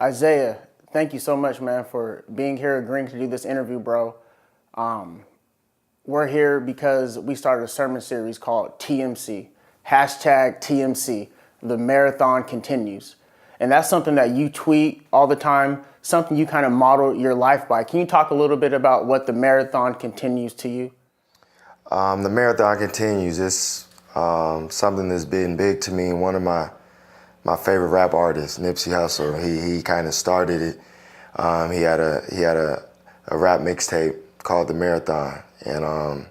Isaiah, thank you so much, man, for being here, agreeing to do this interview, bro. We're here because we started a sermon series called TMC, hashtag TMC, the marathon continues. And that's something that you tweet all the time, something you kind of model your life by. Can you talk a little bit about what the marathon continues to you? The marathon continues. It's something that's been big to me. One of my favorite rap artists, Nipsey Hussle, he kind of started it. He had a rap mixtape called The Marathon, and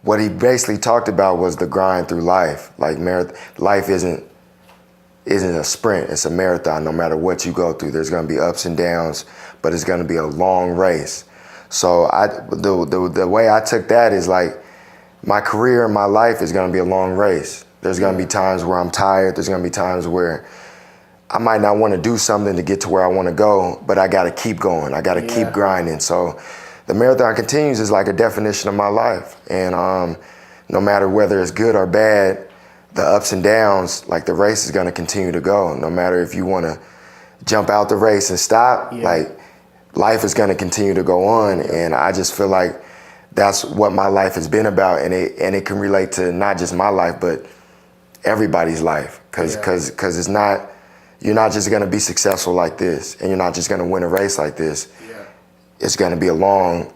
what he basically talked about was the grind through life. Like life isn't a sprint; it's a marathon. No matter what you go through, there's going to be ups and downs, but it's going to be a long race. So the way I took that is like my career and my life is going to be a long race. There's going to be times where I'm tired. There's going to be times where I might not want to do something to get to where I want to go, but I got to keep going. I got to keep grinding. So the marathon continues is like a definition of my life. And no matter whether it's good or bad, the ups and downs, like the race is going to continue to go. No matter if you want to jump out the race and stop, like life is going to continue to go on. And I just feel like that's what my life has been about. And it can relate to not just my life, but everybody's life, because it's not, you're not just going to be successful like this, and you're not just going to win a race like this. It's going to be a long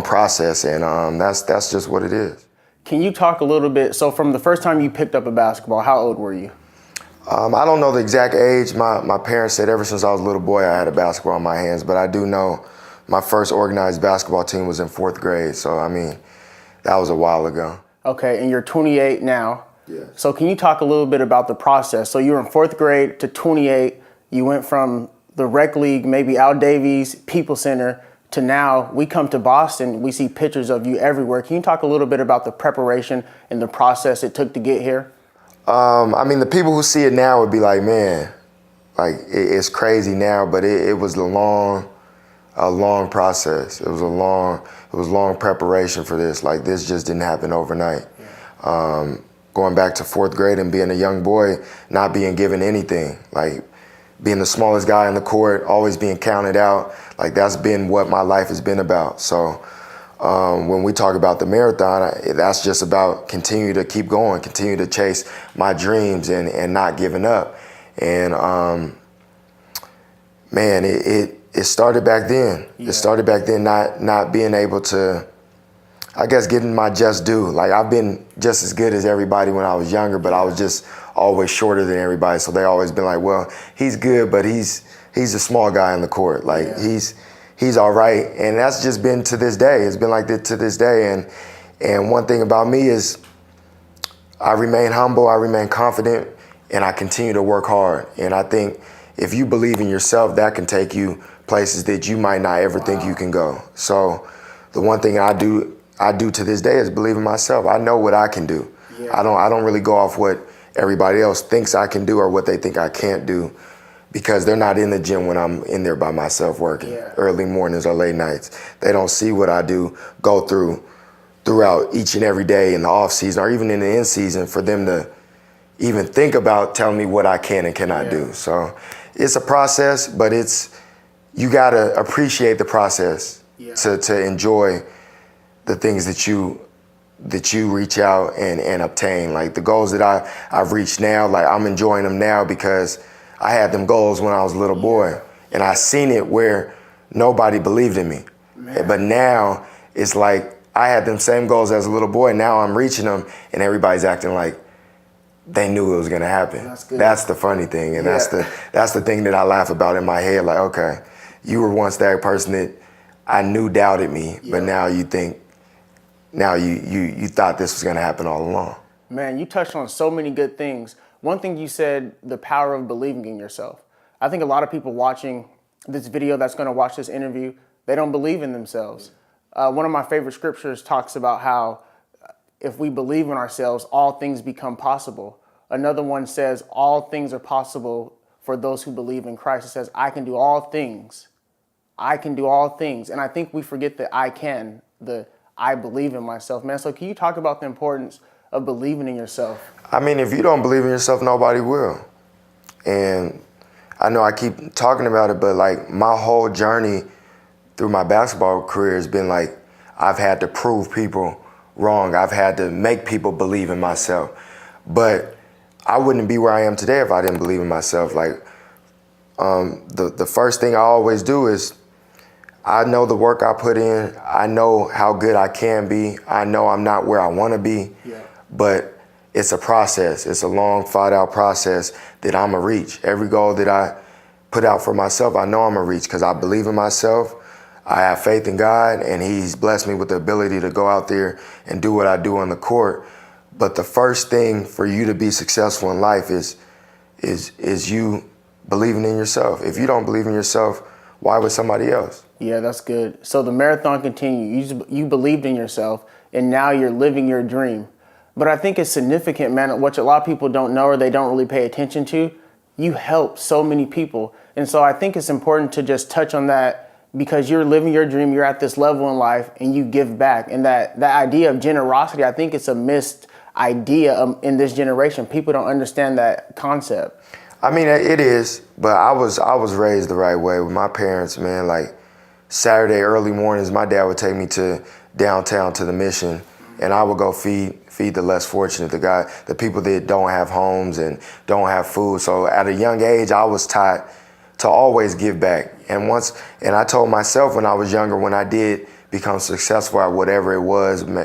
process, and that's just what it is. Can you talk a little bit, so from the first time you picked up a basketball, how old were you? I don't know the exact age. My parents said ever since I was a little boy I had a basketball in my hands, but I do know my first organized basketball team was in 4th grade, so I mean, that was a while ago. Okay, and you're 28 now. Yeah. So can you talk a little bit about the process? So you were in 4th grade to 28. You went from the rec league, maybe Al Davies, People Center, to now we come to Boston, we see pictures of you everywhere. Can you talk a little bit about the preparation and the process it took to get here? I mean, the people who see it now would be like, man, like it's crazy now, but it was a long process. It was long preparation for this. Like this just didn't happen overnight. Going back to 4th grade and being a young boy, not being given anything, like being the smallest guy in the court, always being counted out, like that's been what my life has been about. So when we talk about the marathon, that's just about continue to keep going, continue to chase my dreams and not giving up. And man, it started back then. It started back then, not being able to, I guess, getting my just due. Like I've been just as good as everybody when I was younger, but I was just always shorter than everybody. So they always been like, well, he's good, but he's a small guy in the court. Like he's all right. And that's just been to this day. It's been like that to this day. And one thing about me is I remain humble, I remain confident, and I continue to work hard. And I think if you believe in yourself, that can take you places that you might not ever think you can go. So the one thing I do to this day is believe in myself. I know what I can do. I don't really go off what everybody else thinks I can do or what they think I can't do, because they're not in the gym when I'm in there by myself working early mornings or late nights. They don't see what I go throughout each and every day in the off season or even in the in season for them to even think about telling me what I can and cannot do. So it's a process, but you gotta appreciate the process to enjoy the things that you reach out and obtain. Like the goals that I've reached now, like I'm enjoying them now because I had them goals when I was a little boy, and I seen it where nobody believed in me. But now it's like I had them same goals as a little boy. Now I'm reaching them, and everybody's acting like they knew it was gonna happen. That's the funny thing, and that's the thing that I laugh about in my head. Like, okay, you were once that person that I knew doubted me, but now you think. Now you thought this was gonna happen all along. Man, you touched on so many good things. One thing you said, the power of believing in yourself. I think a lot of people watching this video that's gonna watch this interview, they don't believe in themselves. One of my favorite scriptures talks about how if we believe in ourselves, all things become possible. Another one says, all things are possible for those who believe in Christ. It says, I can do all things. I can do all things. And I think we forget that I believe in myself, man. So can you talk about the importance of believing in yourself? I mean, if you don't believe in yourself, nobody will. And I know I keep talking about it, but like my whole journey through my basketball career has been like, I've had to prove people wrong. I've had to make people believe in myself. But I wouldn't be where I am today if I didn't believe in myself. Like, the first thing I always do is I know the work I put in. I know how good I can be. I know I'm not where I want to be, but it's a process. It's a long, thought-out process that I'm gonna reach. Every goal that I put out for myself, I know I'm gonna reach because I believe in myself. I have faith in God, and He's blessed me with the ability to go out there and do what I do on the court. But the first thing for you to be successful in life is you believing in yourself. If you don't believe in yourself, why would somebody else? Yeah, that's good. So the marathon continued. You believed in yourself, and now you're living your dream. But I think it's significant, man, what a lot of people don't know or they don't really pay attention to. You help so many people. And so I think it's important to just touch on that because you're living your dream. You're at this level in life and you give back. And that idea of generosity, I think it's a missed idea in this generation. People don't understand that concept. I mean, it is, but I was raised the right way with my parents, man. Like Saturday early mornings, my dad would take me to downtown to the Mission, and I would go feed the less fortunate, the people that don't have homes and don't have food. So at a young age, I was taught to always give back. And I told myself when I was younger, when I did become successful at whatever it was, and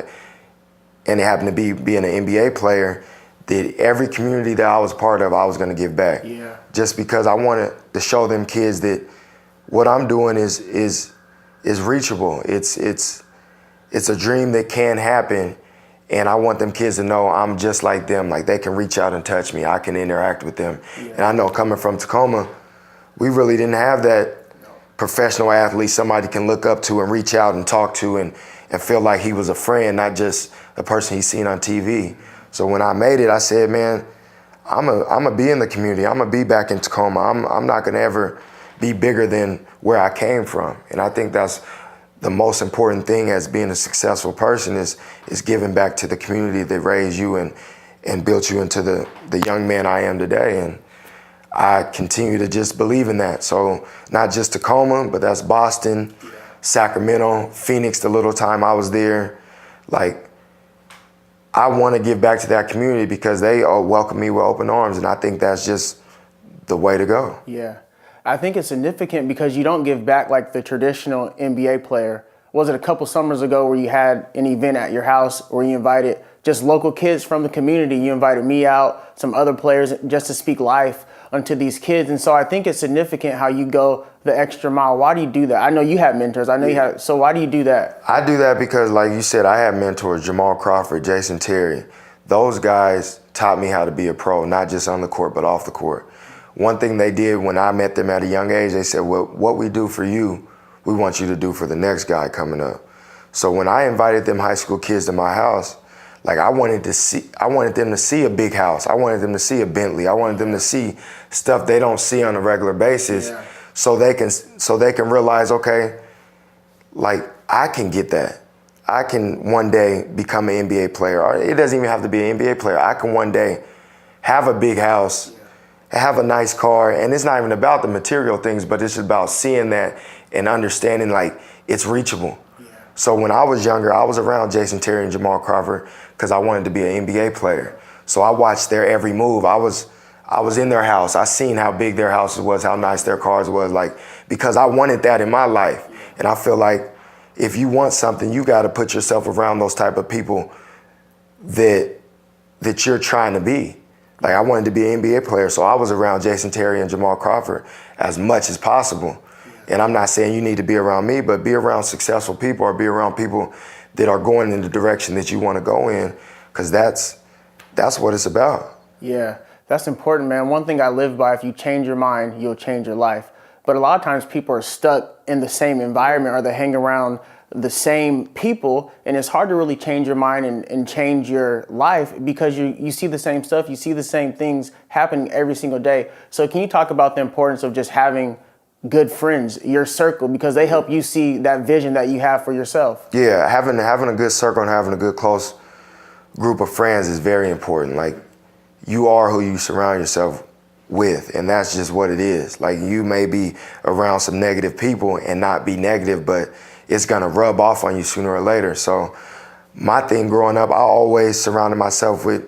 it happened to be being an NBA player, that every community that I was part of, I was going to give back. Yeah. Just because I wanted to show them kids that what I'm doing is reachable. It's a dream that can happen, and I want them kids to know I'm just like them. Like they can reach out and touch me. I can interact with them. Yeah. And I know coming from Tacoma, we really didn't have that professional athlete somebody can look up to and reach out and talk to and feel like he was a friend, not just a person he's seen on TV. So when I made it, I said, man, I'm gonna be in the community. I'm gonna be back in Tacoma. I'm not gonna ever be bigger than where I came from. And I think that's the most important thing as being a successful person is giving back to the community that raised you and built you into the young man I am today. And I continue to just believe in that. So not just Tacoma, but that's Boston, Sacramento, Phoenix, the little time I was there. Like, I want to give back to that community because they welcome me with open arms. And I think that's just the way to go. Yeah. I think it's significant because you don't give back like the traditional NBA player. Was it a couple summers ago where you had an event at your house where you invited just local kids from the community? You invited me out, some other players, just to speak life unto these kids. And so I think it's significant how you go the extra mile. Why do you do that? I know you have mentors. I know you have. So why do you do that? I do that because, like you said, I have mentors, Jamal Crawford, Jason Terry. Those guys taught me how to be a pro, not just on the court, but off the court. One thing they did when I met them at a young age, they said, well, what we do for you, we want you to do for the next guy coming up. So when I invited them high school kids to my house, like I wanted them to see a big house. I wanted them to see a Bentley. I wanted them to see stuff they don't see on a regular basis. Yeah. So they can realize, okay, like I can get that. I can one day become an NBA player. Or it doesn't even have to be an NBA player. I can one day have a big house, have a nice car, and it's not even about the material things, but it's about seeing that and understanding like it's reachable. Yeah. So when I was younger, I was around Jason Terry and Jamal Crawford because I wanted to be an NBA player. So I watched their every move. I was in their house. I seen how big their house was, how nice their cars was, like, because I wanted that in my life. And I feel like if you want something, you got to put yourself around those type of people that you're trying to be. Like I wanted to be an NBA player, so I was around Jason Terry and Jamal Crawford as much as possible. And I'm not saying you need to be around me, but be around successful people or be around people that are going in the direction that you want to go in, because that's what it's about. Yeah, that's important, man. One thing I live by, if you change your mind, you'll change your life. But a lot of times people are stuck in the same environment or they hang around the same people, and it's hard to really change your mind and change your life because you see the same stuff, you see the same things happening every single day. So can you talk about the importance of just having good friends, your circle, because they help you see that vision that you have for yourself? Yeah, having a good circle and having a good close group of friends is very important. Like, you are who you surround yourself with, and that's just what it is. Like, you may be around some negative people and not be negative, but it's gonna rub off on you sooner or later. So my thing growing up, I always surrounded myself with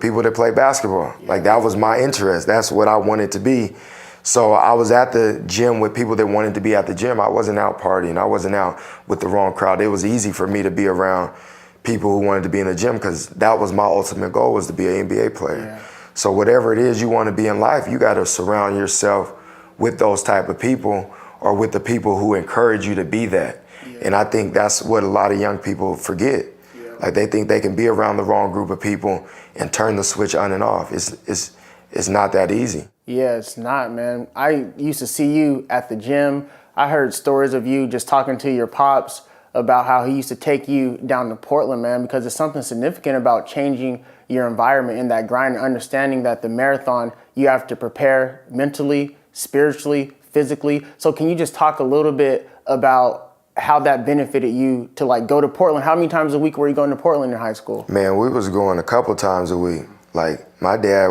people that play basketball. Like, that was my interest. That's what I wanted to be. So I was at the gym with people that wanted to be at the gym. I wasn't out partying. I wasn't out with the wrong crowd. It was easy for me to be around people who wanted to be in the gym, because that was my ultimate goal, was to be an NBA player. Yeah. So whatever it is you want to be in life, you got to surround yourself with those type of people, or with the people who encourage you to be that. Yeah. And I think that's what a lot of young people forget. Yeah. Like, they think they can be around the wrong group of people and turn the switch on and off. It's not that easy. Yeah, it's not, man. I used to see you at the gym. I heard stories of you just talking to your pops about how he used to take you down to Portland, man, because there's something significant about changing your environment in that grind, and understanding that the marathon, you have to prepare mentally, spiritually, physically. So can you just talk a little bit about how that benefited you to, like, go to Portland? How many times a week were you going to Portland in high school? Man, we was going a couple times a week. Like, my dad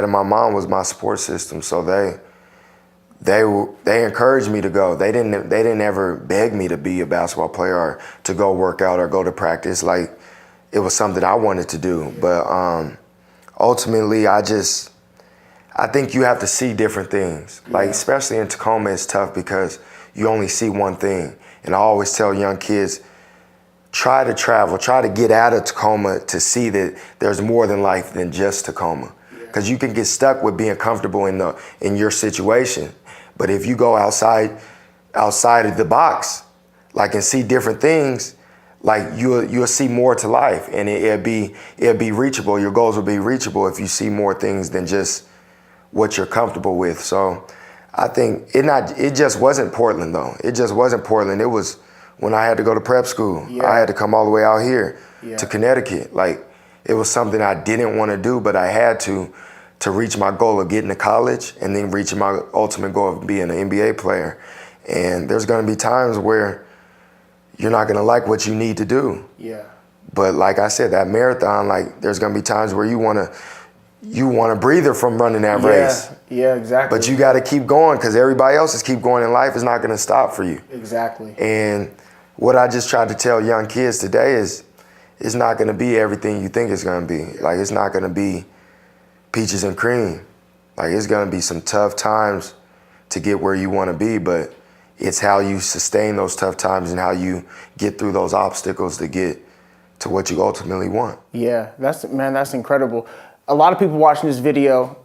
and my mom was my support system, so they encouraged me to go. They didn't ever beg me to be a basketball player or to go work out or go to practice. Like, it was something I wanted to do. But ultimately, I think you have to see different things. Like, especially in Tacoma, it's tough because you only see one thing. And I always tell young kids, try to travel, try to get out of Tacoma to see that there's more than life than just Tacoma. Because you can get stuck with being comfortable in your situation. But if you go outside of the box, like, and see different things, like, you'll see more to life, and it'll be reachable. Your goals will be reachable if you see more things than just what you're comfortable with. So I think it just wasn't Portland, though. It just wasn't Portland. It was when I had to go to prep school. Yeah. I had to come all the way out here to Connecticut. Like, it was something I didn't want to do, but I had to reach my goal of getting to college, and then reaching my ultimate goal of being an NBA player. And there's going to be times where you're not going to like what you need to do. Yeah. But like I said, that marathon, like, there's going to be times where you want a breather from running that race. Yeah, exactly. But you got to keep going, because everybody else is keep going in life. Is not going to stop for you. Exactly. And what I just tried to tell young kids today is, it's not going to be everything you think it's going to be. Like, it's not going to be peaches and cream. Like, it's going to be some tough times to get where you want to be, but it's how you sustain those tough times and how you get through those obstacles to get to what you ultimately want. Yeah, that's incredible. A lot of people watching this video,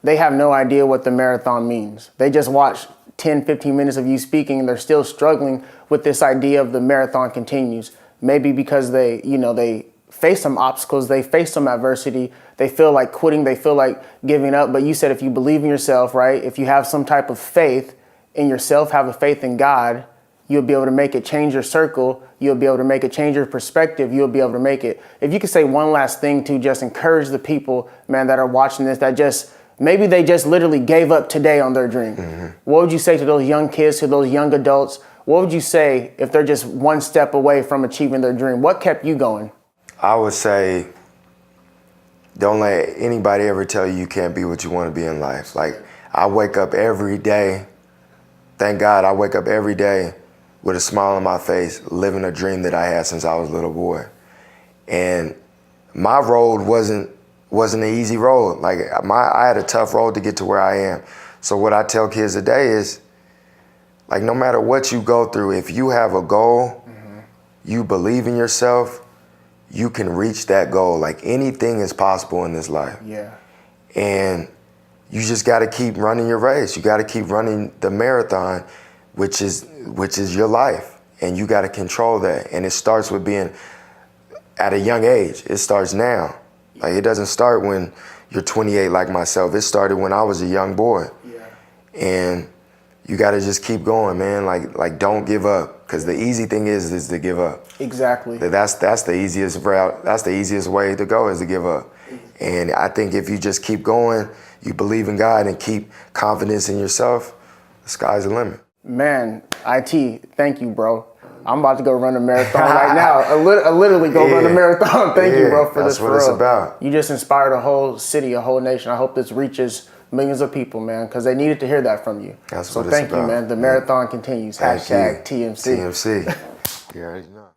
they have no idea what the marathon means. They just watch 10, 15 minutes of you speaking, and they're still struggling with this idea of the marathon continues. Maybe because they face some obstacles, they face some adversity, they feel like quitting, they feel like giving up. But you said if you believe in yourself, right? If you have some type of faith in yourself, have a faith in God, you'll be able to make it, change your circle, you'll be able to make it, change your perspective, you'll be able to make it. If you could say one last thing to just encourage the people, man, that are watching this, that just, maybe they just literally gave up today on their dream. Mm-hmm. What would you say to those young kids, to those young adults? What would you say if they're just one step away from achieving their dream? What kept you going? I would say, don't let anybody ever tell you can't be what you want to be in life. Like, I wake up every day, thank God, I wake up every day with a smile on my face, living a dream that I had since I was a little boy. And my road wasn't an easy road. Like, I had a tough road to get to where I am. So what I tell kids today is, like, no matter what you go through, if you have a goal, you believe in yourself, you can reach that goal. Like, anything is possible in this life. Yeah. And you just got to keep running your race. You got to keep running the marathon, which is your life. And you got to control that. And it starts with being at a young age. It starts now. Like, it doesn't start when you're 28 like myself. It started when I was a young boy. Yeah. And you got to just keep going, man. Like don't give up, because the easy thing is to give up. Exactly. That's the easiest route. That's the easiest way to go, is to give up. And I think if you just keep going, you believe in God and keep confidence in yourself, the sky's the limit. Man, IT, thank you, bro. I'm about to go run a marathon right now. I literally go run a marathon. Thank you, bro, for that's this. what it's about. You just inspired a whole city, a whole nation. I hope this reaches millions of people, man, because they needed to hear that from you. That's so what it's thank about. you, man. The marathon continues. Thank Hashtag you. TMC. TMC. You already know.